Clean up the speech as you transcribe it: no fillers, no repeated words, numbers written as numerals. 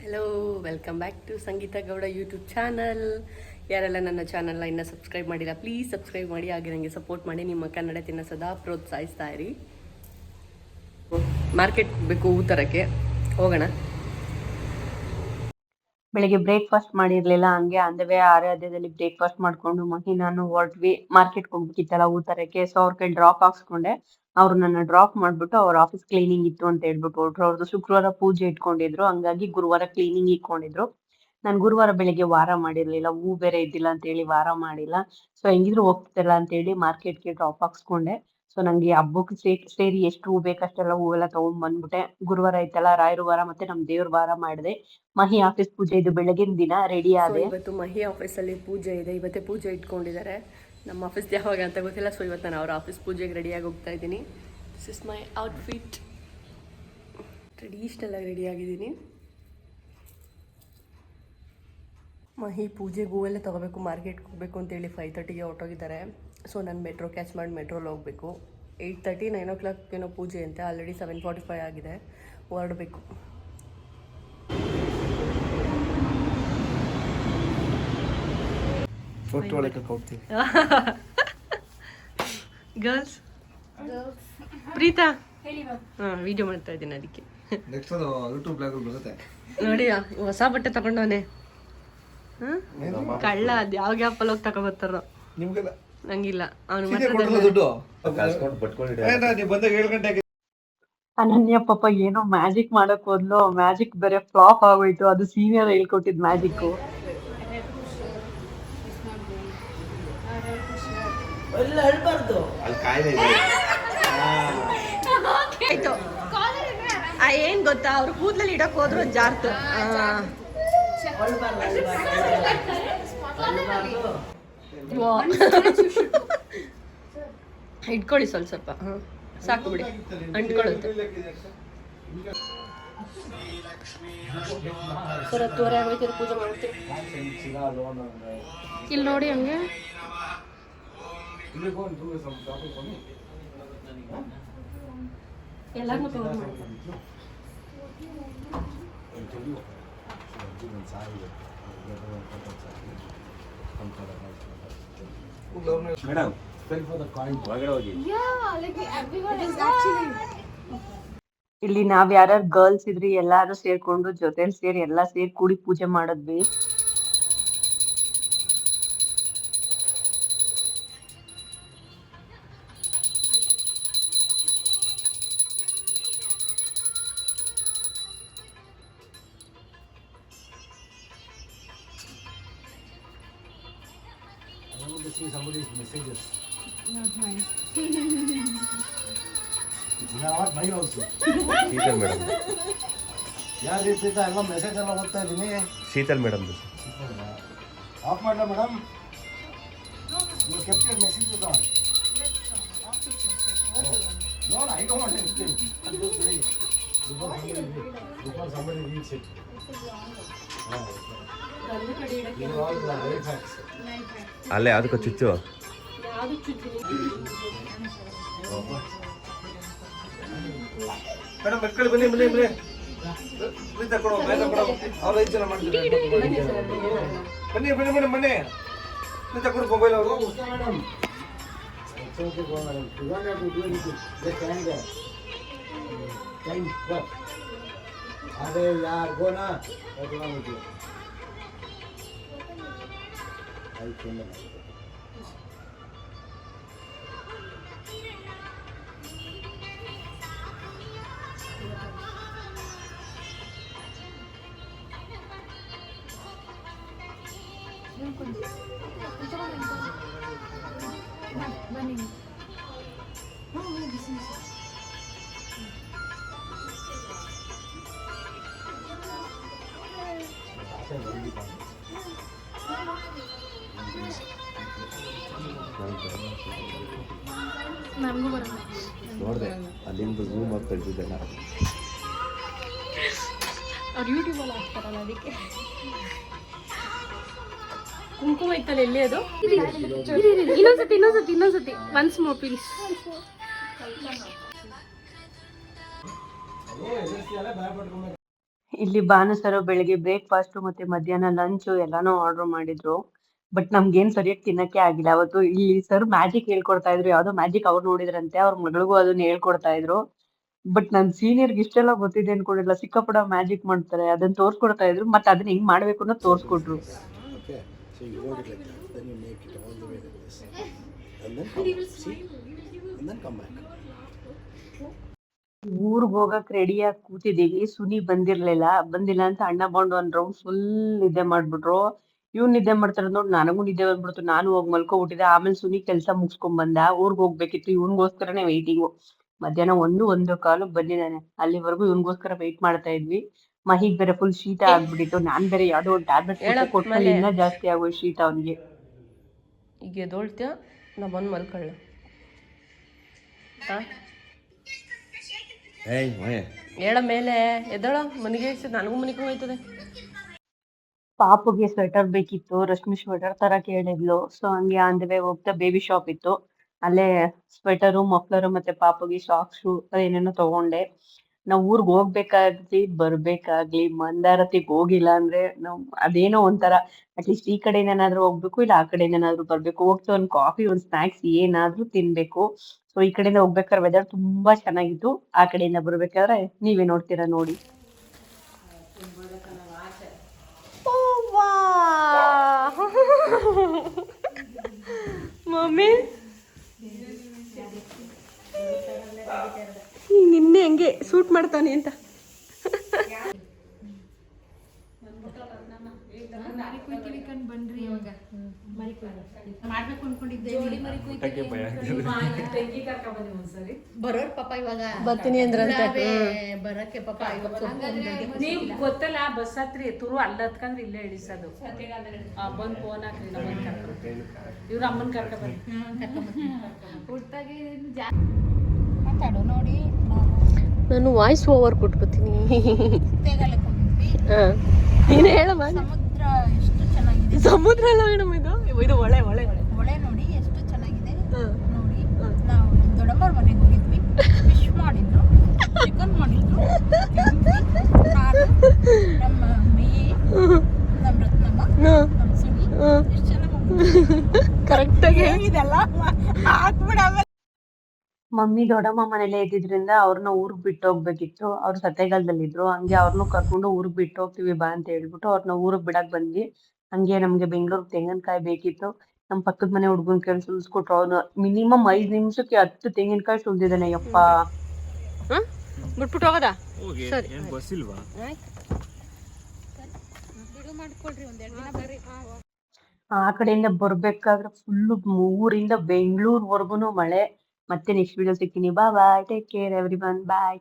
Hello, welcome back to Sangeetha Gowda YouTube channel. ಯಾರೆಲ್ಲ ನನ್ನ ಚಾನಲ್ನ ಇನ್ನೂ ಸಬ್ಸ್ಕ್ರೈಬ್ ಮಾಡಿಲ್ಲ, ಪ್ಲೀಸ್ ಸಬ್ಸ್ಕ್ರೈಬ್ ಮಾಡಿ, ಹಾಗೆ ನನಗೆ ಸಪೋರ್ಟ್ ಮಾಡಿ. ನಿಮ್ಮ ಕನ್ನಡತಿನ ಸದಾ ಪ್ರೋತ್ಸಾಹಿಸ್ತಾ ಇರಿ. ಮಾರ್ಕೆಟ್ ಬೇಕು ಹೂ ತರಕ್ಕೆ, ಹೋಗೋಣ. ಬೆಳಿಗ್ಗೆ ಬ್ರೇಕ್ಫಾಸ್ಟ್ ಮಾಡಿರ್ಲಿಲ್ಲ, ಹಂಗೆ ಅಂದವೇ ಆರಾಧ್ಯದಲ್ಲಿ ಬ್ರೇಕ್ಫಾಸ್ಟ್ ಮಾಡ್ಕೊಂಡು ಮಹಿ ನಾನು ಹೊರಟ್ವಿ. ಮಾರ್ಕೆಟ್ಗೆ ಹೋಗ್ಬೇಕಿತ್ತಲ್ಲ ಹೂ ತರಕ್ಕೆ. ಸೊ ಅವ್ರ ಕೈ ಡ್ರಾಪ್ ಹಾಕ್ಸ್ಕೊಂಡೆ. ಅವ್ರು ನನ್ನ ಡ್ರಾಪ್ ಮಾಡ್ಬಿಟ್ಟು ಅವ್ರ ಆಫೀಸ್ ಕ್ಲೀನಿಂಗ್ ಇತ್ತು ಅಂತ ಹೇಳ್ಬಿಟ್ಟು ಹೊರಟ್ರು. ಅವ್ರದ್ದು ಶುಕ್ರವಾರ ಪೂಜೆ ಇಟ್ಕೊಂಡಿದ್ರು, ಹಂಗಾಗಿ ಗುರುವಾರ ಕ್ಲೀನಿಂಗ್ ಇಟ್ಕೊಂಡಿದ್ರು. ನಾನು ಗುರುವಾರ ಬೆಳಿಗ್ಗೆ ವಾರ ಮಾಡಿರ್ಲಿಲ್ಲ, ಹೂ ಬೇರೆ ಇದ್ದಿಲ್ಲ ಅಂತ ಹೇಳಿ ವಾರ ಮಾಡಿಲ್ಲ. ಸೊ ಹೆಂಗಿದ್ರು ಹೋಗ್ತಿಲ್ಲ ಅಂತ ಹೇಳಿ ಮಾರ್ಕೆಟ್ಗೆ ಡ್ರಾಪ್ ಹಾಕ್ಸ್ಕೊಂಡೆ. ಸೊ ನಂಗೆ ಹಬ್ಬಕ್ಕೆ ಸೇರಿ ಎಷ್ಟು ಹೂ ಬೇಕಷ್ಟೆಲ್ಲ ಹೂವೆಲ್ಲ ತಗೊಂಡ್ ಬಂದ್ಬಿಟ್ಟೆ. ಗುರುವಾರ ಐತಲ್ಲ, ರಾಯರ ವಾರ ಮತ್ತೆ ನಮ್ ದೇವ್ರ ವಾರ ಮಾಡಿದೆ. ಮಹಿ ಆಫೀಸ್ ಪೂಜೆ ಇದು ಬೆಳಗಿನ ದಿನ ರೆಡಿ ಆದೆ. ಇವತ್ತು ಮಹಿ ಆಫೀಸಲ್ಲಿ ಪೂಜೆ ಇದೆ, ಇವತ್ತೇ ಪೂಜೆ ಇಟ್ಕೊಂಡಿದ್ದಾರೆ. ನಮ್ಮ ಆಫೀಸ್ ಯಾವಾಗ ಅಂತ ಗೊತ್ತಿಲ್ಲ. ಸೊ ಇವತ್ತು ನಾನು ಅವ್ರ ಆಫೀಸ್ ಪೂಜೆಗೆ ರೆಡಿಯಾಗಿ ಹೋಗ್ತಾ ಇದ್ದೀನಿ. This is my outfit. Traditional ಆಗಿ ರೆಡಿ ಆಗಿದ್ದೀನಿ. ಮಹಿ ಪೂಜೆಗೆ ಹೂವೆಲ್ಲ ತೊಗೋಬೇಕು, ಮಾರ್ಕೆಟ್ಗೆ ಹೋಗಬೇಕು ಅಂತೇಳಿ 5:30ಗೆ ಹೊರಟೋಗಿದ್ದಾರೆ. ಸೊ ನಾನು ಮೆಟ್ರೋ ಕ್ಯಾಚ್ ಮಾಡಿ ಮೆಟ್ರೋಲ್ಲಿ ಹೋಗಬೇಕು. 8:30 9 o'clock ಏನೋ ಪೂಜೆ ಅಂತೆ. ಆಲ್ರೆಡಿ 7:45 ಆಗಿದೆ, ಹೊರಡಬೇಕು. ಗರ್ಲ್ಸ್ ಪ್ರೀತಾ ವಿಡಿಯೋ ಮಾಡ್ತಾ ಇದ್ದೀನಿ, ಅದಕ್ಕೆ ನೋಡಿ ಹೊಸ ಬಟ್ಟೆ ತಗೊಂಡವನೆ. ಕಳ್ಳ ಅದು ಯಾವ ಗ್ಯಾಪಲ್ಲಿ ಹೋಗಿ ತಗೊಬರ್ತಾರೋ ನಂಗಿಲ್ಲ. ಅನನ್ಯ ಪಾಪ ಏನೋ ಮ್ಯಾಜಿಕ್ ಮಾಡಕ್ ಹೋದ್ಲು, ಮ್ಯಾಜಿಕ್ ಬೇರೆ ಫ್ಲಾಪ್ ಆಗೋಯ್ತು. ಅದು ಸೀನಿಯರ್ ಹೇಳ್ಕೊಟ್ಟಿದ್ ಮ್ಯಾಜಿಕ್. ಏನ್ ಗೊತ್ತಾ, ಅವ್ರು ಕೂದಲಲ್ಲಿ ಇಡಕ್ ಹೋದ್ರು ಜಾರ್ತು. ಇಟ್ಕೊಳ್ಳಿ ಸ್ವಲ್ಪ ಸಾಕು ಬಿಡಿ, ಅಂಟ್ಕೊಳ್ಳುತ್ತೆ. ಸರ್ 10:30 ಆಗ್ಬೇಕಿದ್ರೆ ಪೂಜೆ ಮಾಡ್ತೀವಿ. ಇಲ್ಲಿ ನೋಡಿ ಹಂಗೆ ಎಲ್ಲಾರ್ನೂ ಕವರ್ ಮಾಡ್ತೀವಿ. ಇಲ್ಲಿ ನಾವ್ ಯಾರ್ಯಾರು ಗರ್ಲ್ಸ್ ಇದ್ರಿ ಎಲ್ಲಾರು ಸೇರ್ಕೊಂಡು ಜೊತೆಲಿ ಸೇರಿ ಎಲ್ಲಾ ಸೇರಿ ಕೂಡಿ ಪೂಜೆ ಮಾಡಿದ್ವಿ. See somebody's messages. Not mine. Not mine also. Sheetal madam. ಯಾರು ರೀತಿ ಎಲ್ಲ ಮೆಸೇಜ್ ಎಲ್ಲ ಓದ್ತಾ ಇದ್ದೀನಿ. ಶೀತಲ್ ಮೇಡಮ್ ಆಫ್ ಮಾಡಲ madam. You kept your messages on. No, I don't want anything. Before somebody reads it. ಅಲ್ಲೇ ಅದಕ್ಕೆ ಚುಚ್ಚು. ಮೇಡಮ್ ಮಕ್ಕಳು ಬನ್ನಿ ಬನ್ನಿ ಬನ್ನಿ ತಗೊಳ್ಳೋ ಅವ್ರು 5 ಜನ ಮಾಡ್ತಾರೆ. ಬನ್ನಿ ಬನ್ನಿ ಮೇಡಮ್ ಬನ್ನಿ ತಗೊಳ್ಳೋ ಮೊಬೈಲ್ ಅವರು. अरे यार गो ना ನೋಡಿದೆ ಅಲ್ಲಿಂದ ಝೂಮ್ ಆಗಿ ತೆಗೆದಿದ್ದೆಲ್ಲ. ಅವ್ರು ಯೂಟ್ಯೂಬಲ್ಲಿ ಹಾಕ್ತಾರಲ್ಲ, ಅದಕ್ಕೆ. ಕುಂಕುಮ ಇತ್ತಲ್ಲ, ಎಲ್ಲಿ ಅದು? ಇನ್ನೊಂದ್ಸತಿ ಒನ್ಸ್ ಮೋರ್ ಪ್ಲೀಸ್. ಇಲ್ಲಿ ಭಾನು ಸರ್ ಬೆಳಿಗ್ಗೆ ಬ್ರೇಕ್‌ಫಾಸ್ಟ್ ಮತ್ತೆ ಮಧ್ಯಾಹ್ನ ಲಂಚ್ ಎಲ್ಲಾನು ಆರ್ಡರ್ ಮಾಡಿದ್ರು. ಬಟ್ ನಮ್ಗೇನ್ ಸರಿಯಾಗಿ ತಿನ್ನಕ್ಕೆ ಆಗಿಲ್ಲ. ಅವತ್ತು ಇಲ್ಲಿ ಸರ್ ಮ್ಯಾಜಿಕ್ ಹೇಳ್ಕೊಡ್ತಾ ಇದ್ರು. ಯಾವ್ದೋ ಮ್ಯಾಜಿಕ್ ಅವ್ರು ನೋಡಿದ್ರಂತೆ. ಅವ್ರ ಮಗಳಿಗೂ ಅದನ್ನ ಹೇಳ್ಕೊಡ್ತಾ ಇದ್ರು. ಬಟ್ ನನ್ ಸೀನಿಯರ್‌ಗೆ ಇಷ್ಟೆಲ್ಲ ಗೊತ್ತಿದೆ ಅನ್ಕೊಂಡಿಲ್ಲ. ಸಿಕ್ಕಾಪಟ್ಟೆ ಮ್ಯಾಜಿಕ್ ಮಾಡ್ತಾರೆ. ಅದನ್ನ ತೋರ್ಸ್ಕೊಡ್ತಾ ಇದ್ರು. ಮತ್ತೆ ಅದನ್ನ ಹೆಂಗ್ ಮಾಡ್ಬೇಕು ಅನ್ನೋದ್ ತೋರ್ಸ್ಕೊಟ್ರು. Okay, so you hold it like that. Then you make it all the way like this. And then come back. See? And then come back. ಊರ್ಗ್ ಹೋಗಕ್ ರೆಡಿಯಾಗಿ ಕೂತಿದೀವಿ. ಸುನಿ ಬಂದಿಲ್ಲ ಅಂತ ಅಣ್ಣ ಬಂದು ಒಂದ್ ರೌಂಡ್ ಫುಲ್ ನಿದ್ದೆ ಮಾಡ್ಬಿಟ್ರು. ಇವ್ನ್ ನಿದ್ದೆ ಮಾಡ್ತಾರದ್ ನೋಡ್ ನನಗೂ ನಿದ್ದೆ ಬಂದ್ಬಿಡ್ತು. ನಾನು ಹೋಗ್ ಮಲ್ಕೊಬಿಟ್ಟಿದ್ದೆ. ಆಮೇಲೆ ಸುನಿ ಕೆಲ್ಸ ಮುಗಿಸ್ಕೊಂಡ್ ಬಂದ. ಊರ್ಗ್ ಹೋಗ್ಬೇಕಿತ್ತು. ಇವ್ನ್ಗೋಸ್ಕರನೇ ವೇಟಿಂಗು. ಮಧ್ಯಾಹ್ನ 1 ಬಂದಿದ್ದಾನೆ. ಅಲ್ಲಿವರೆಗೂ ಇವ್ನ್ಗೋಸ್ಕರ ವೇಟ್ ಮಾಡ್ತಾ ಇದ್ವಿ. ಮಹಿಗ್ ಬೇರೆ ಫುಲ್ ಶೀತ ಆಗ್ಬಿಟ್ಟಿತ್ತು. ನಾನ್ ಬೇರೆ ಯಾವ್ದೋ ಒಂದ್ ಟ್ಯಾಬ್ಲೆಟ್ ಕೊಟ್ಮೇಲೆ ಇನ್ನ ಜಾಸ್ತಿ ಆಗೋಯ್ತು ಶೀತ ಅವ್ನಿಗೆ. ಈಗ ಎದ್ದೋಳ್ತೀಯ ನಮ್ಮನ್ ಮಲ್ಕೊಳ್ಳ ಏಯ್ ಮಯ ಹೇಳ ಮೇಲೆ ಎದ್ದಳ ಮನೆಗೆ ನನಗೂ ಮನೆಗೂ ಹೋಯ್ತದೆ. ಪಾಪುಗೆ ಸ್ವೆಟರ್ ಬೇಕಿತ್ತು. ರಶ್ಮಿ ಸ್ವೆಟರ್ ತರಕ್ ಹೇಳಿದ್ಲು. ಸೊ ಹಂಗೆ ಆನ್ ದ ವೇ ಹೋಗ್ತಾ ಬೇಬಿ ಶಾಪ್ ಇತ್ತು. ಅಲ್ಲೇ ಸ್ವೆಟರು, ಮಫ್ಲರು ಮತ್ತೆ ಪಾಪುಗೆ ಸಾಕ್ಸು ಏನೇನೋ ತಗೊಂಡೆ. ನಾವ್ ಊರ್ಗ್ ಬರ್ಬೇಕಾಗ್ಲಿ ಮಂದಾರತಿಗ್ ಹೋಗಿಲ್ಲ ಅಂದ್ರೆ ನಾವ್ ಅದೇನೋ ಒಂಥರ ಅಟ್ಲೀಸ್ಟ್ ಈ ಕಡೆಯಿಂದನಾದ್ರೂ ಹೋಗ್ಬೇಕು, ಇಲ್ಲ ಆ ಕಡೆಯಿಂದನಾದ್ರೂ ಬರ್ಬೇಕು. ಹೋಗ್ತಾ ಒಂದ್ ಕಾಫಿ, ಒಂದ್ ಸ್ನಾಕ್ಸ್ ಏನಾದ್ರೂ ತಿನ್ಬೇಕು. ಸೊ ಈ ಕಡೆಯಿಂದ ಹೋಗ್ಬೇಕಾದ್ರೆ ವೆದರ್ ತುಂಬಾ ಚೆನ್ನಾಗಿತ್ತು. ಆ ಕಡೆಯಿಂದ ಬರ್ಬೇಕಾದ್ರೆ ನೀವೇ ನೋಡ್ತೀರಾ ನೋಡಿ. ಮಮ್ಮಿ ನಿನ್ನೆ ಹಂಗೆ ಸೂಟ್ ಮಾಡ್ತಾನೆ ಅಂತ ಮಾಡ್ಬೇಕು ಅನ್ಕೊಂಡಿದ್ದೆ. ಬರೋರ್ ಪಾಪ ಇವಾಗ ಬರ್ತೀನಿ ಅಂದ್ರಂತೆ. ಬರಕ್ಕೆ ಪಾಪ ನೀವ್ ಗೊತ್ತಲ್ಲ ಬಸ್ ಹತ್ರಿ ತುರು ಅಲ್ಲ ಹತ್ಕಂದ್ರೆ ಇಲ್ಲೇ ಇಳಿಸೋದು. ಬಂದ್ ಫೋನ್ ಹಾಕ್ರಿ ನಮ್ಮನ್ ಕರ್ಕೊಂಡು ಇವ್ರ ಅಮ್ಮನ್ ಕರ್ಕೊಂಡ್ ಮಾತಾಡು ನೋಡಿ. ನಾನು ವಾಯ್ಸ್ ಓವರ್ ಕೊಟ್ಕೋತೀನಿ. ತೇಗಾಲಕ್ಕೆ ಹೋಗಿದ್ವಿ. ನೀನು ಹೇಳಮ್ಮ. ಸಮುದ್ರ ಎಷ್ಟು ಚೆನ್ನಾಗಿದೆ. ಸಮುದ್ರ ಅಲ್ಲ ಮೇಡಮ್, ಇದು ಹೊಳೆ ಹೊಳೆ ಹೊಳೆ ನೋಡಿ ಎಷ್ಟು ಚೆನ್ನಾಗಿದೆ ನೋಡಿ. ನಾವು ದೊಡ್ಡಮ್ಮವ್ರ ಮನೆಗೆ ಹೋಗಿದ್ವಿ. ಫಿಶ್ ಮಾಡಿದ್ರು, ಚಿಕನ್ ಮಾಡಿದ್ರು. ನಾನು ನಮ್ಮ ಮೇಯಿ, ನಮ್ಮ ರತ್ನಮ್ಮ, ನಮ್ಮ ಸುನಿ ಎಷ್ಟು ಚೆನ್ನಾಗಿ ಕರೆಕ್ಟಾಗಿ ಇದೆಲ್ಲ ಹಾಕ್ಬಿಡಲ್ಲ. ಮಮ್ಮಿ ದೊಡ್ಡಮ್ಮ ಮನೇಲೆ ಇದ್ದಿದ್ರಿಂದ ಅವ್ರನ್ನ ಊರ್ಗ್ ಬಿಟ್ಟು ಹೋಗ್ಬೇಕಿತ್ತು. ಅವ್ರು ಸತ್ತೇಗಾಲದಲ್ಲಿದ್ರು. ಹಂಗೆ ಅವ್ರನ್ನೂ ಕರ್ಕೊಂಡು ಊರ್ಗ್ ಬಿಟ್ಟು ಹೋಗ್ತೀವಿ ಬಾ ಅಂತ ಹೇಳ್ಬಿಟ್ಟು ಅವ್ರನ್ನ ಊರ್ಗ್ ಬಿಡಕ್ ಬಂದ್ವಿ. ಹಂಗೆ ನಮ್ಗೆ ಬೆಂಗ್ಳೂರ್ ತೆಂಗಿನಕಾಯಿ ಬೇಕಿತ್ತು. ನಮ್ ಪಕ್ಕದ ಮನೆ ಹುಡ್ಗನ್ ಕೈಲಿ ಸುಲ್ಸ್ಕೊಟ್ರು. ಅವ್ನು ಮಿನಿಮಮ್ 5 ನಿಮಿಷಕ್ಕೆ 10 ತೆಂಗಿನಕಾಯಿ ಸುಲ್ದಿದ್ದಾನೆ. ಯಪ್ಪ ಬಿಟ್ಬಿಟ್ಟು ಹೋಗದ ಸರಿ. ಆ ಕಡೆಯಿಂದ ಬರ್ಬೇಕಾದ್ರೆ ಫುಲ್ಲು ಊರಿಂದ ಬೆಂಗ್ಳೂರ್ವರ್ಗುನು ಮಳೆ. ಮತ್ತೆ ನೆಕ್ಸ್ಟ್ ವಿಡಿಯೋ ಸಿಗ್ತೀನಿ. ಬಾಯ್, ಟೇಕ್ ಕೇರ್ ಎವ್ರಿವನ್, ಬಾಯ್.